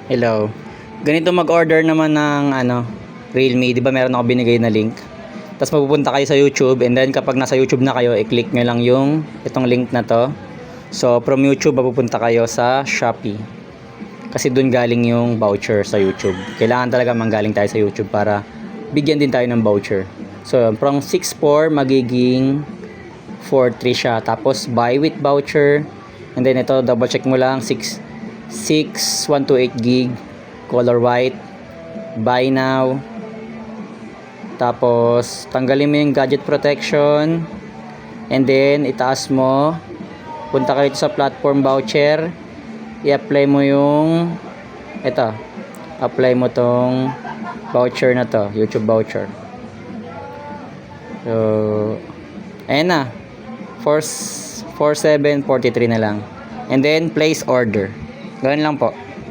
Hello. Ganito mag-order naman ng Realme, 'di ba meron ako binigay na link. Tapos mapupunta kayo sa YouTube and then kapag nasa YouTube na kayo, i-click nyo lang yung itong link na to. So from YouTube mapupunta kayo sa Shopee. Kasi doon galing yung voucher sa YouTube. Kailangan talaga manggaling tayo sa YouTube para bigyan din tayo ng voucher. So from 6.4 magiging 4.3 siya. Tapos buy with voucher. And then ito double check mo lang 128 gig color white, buy now, tapos tanggalin mo yung gadget protection, and then itaas mo, punta kayo sa platform voucher, i-apply mo yung apply mo tong voucher na to, YouTube voucher. So ayan na, 4743 na lang, and then place order. Gawin lang po.